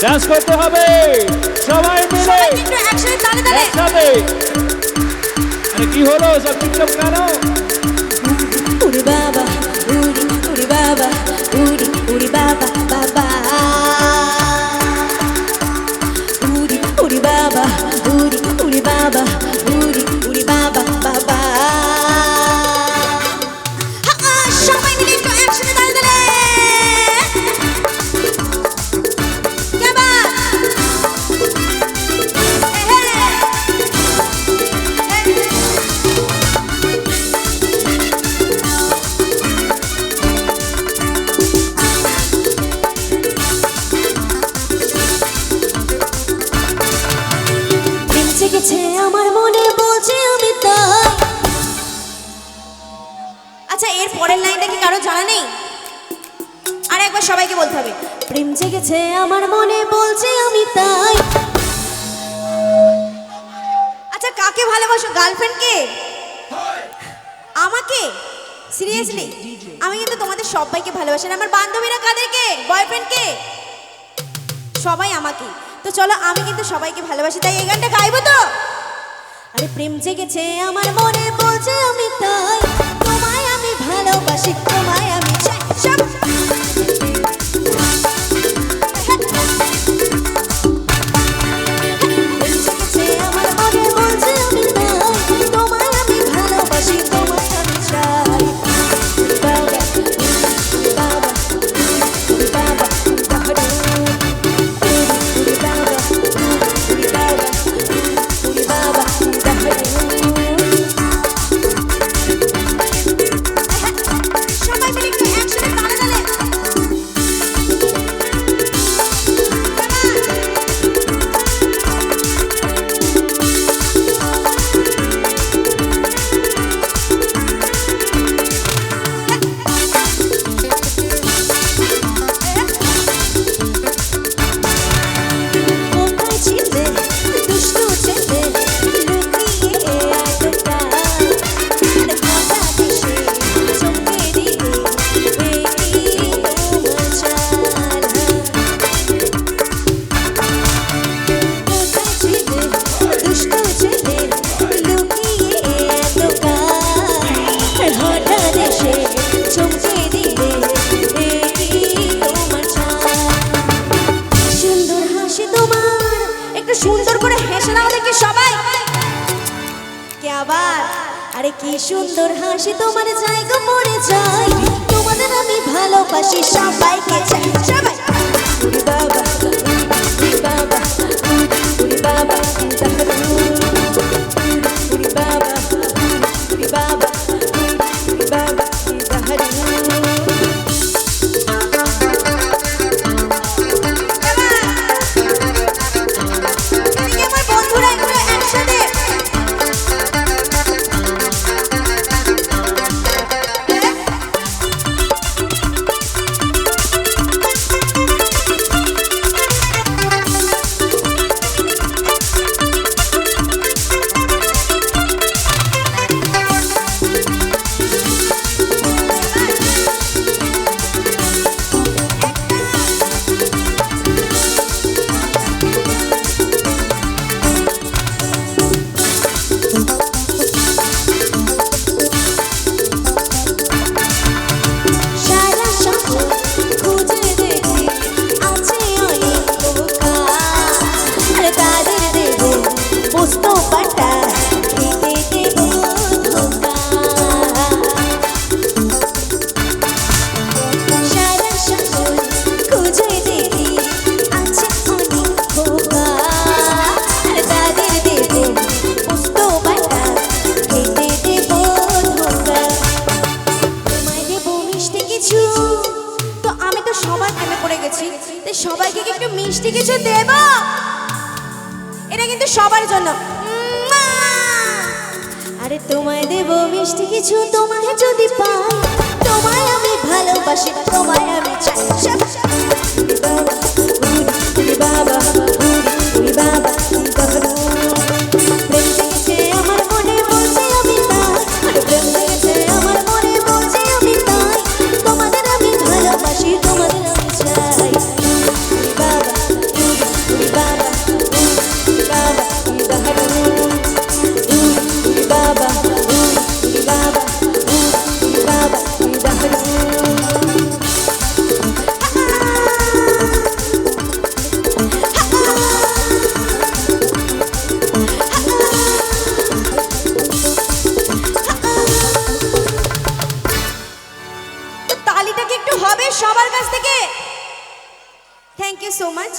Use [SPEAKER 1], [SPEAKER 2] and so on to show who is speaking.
[SPEAKER 1] Dance করতে হবে সবাই মিলে
[SPEAKER 2] একটু একসাথে তালে তালে
[SPEAKER 1] একসাথে। আরে কি হলো সব টিকটক কেন?
[SPEAKER 2] উড়ি বাবা উড়ি উড়ি বাবা উড়ি উড়ি বাবা বাবা উড়ি উড়ি বাবা উড়ি উড়ি বাবা উড়ি উড়ি বাবা বাবা সবাই মিলে একটু একসাথে তালে তালে জেগেছে আমার মনে বলছে আমি তাই। আচ্ছা এর পরের লাইনটা কি কারো জানা নেই? আর একবার সবাইকে বলতে হবে প্রেম জেগেছে আমার মনে বলছে আমি তাই। আচ্ছা কাকে ভালোবাসো? গার্লফ্রেন্ডকে? আমাকে? সিরিয়াসলি আমি কিন্তু তোমাদের সবাইকে ভালোবাসি। আমার বান্ধবীরা কাদেরকে? বয়ফ্রেন্ডকে? সবাই আমাকে। তো চলো আমি কিন্তু সবাইকে ভালোবাসি তাই এই গানটা গাইবো তো। আরে প্রেম জেগেছে আমার মনে বলছে আমি তাই, তোমায় আমি ভালোবাসি, তোমায় আমি চাই। সব সুন্দর করে হেসে দাও দেখি সবাই। কে আবার? আরে কি সুন্দর হাসি তোমার, জায়গা মরে যাই, তোমাদের আমি ভালোবাসি, সবাইকে চাই। সবাই উড়ি বাবা উড়ি বাবা উড়ি বাবা উড়ি বাবা উড়ি বাবা উড়ি বাবা সবাইকে একটু মিষ্টি কিছু দেব, এটা কিন্তু সবার জন্য। আরে তোমায় দেব মিষ্টি কিছু, তোমায় যদি পাই, তোমায় আমি ভালোবাসি, তোমায় আমি চাই। বাবা উড়ি বাবা প্রেম জেগেছে আমার মনে বলছে আমি তাই, প্রেম জেগেছে আমার মনে বলছে আমি তাই, তোমাদের আমি ভালোবাসি, তোমাদের আমি চাই। বাবা থেকে থ্যাংক ইউ সো মাচ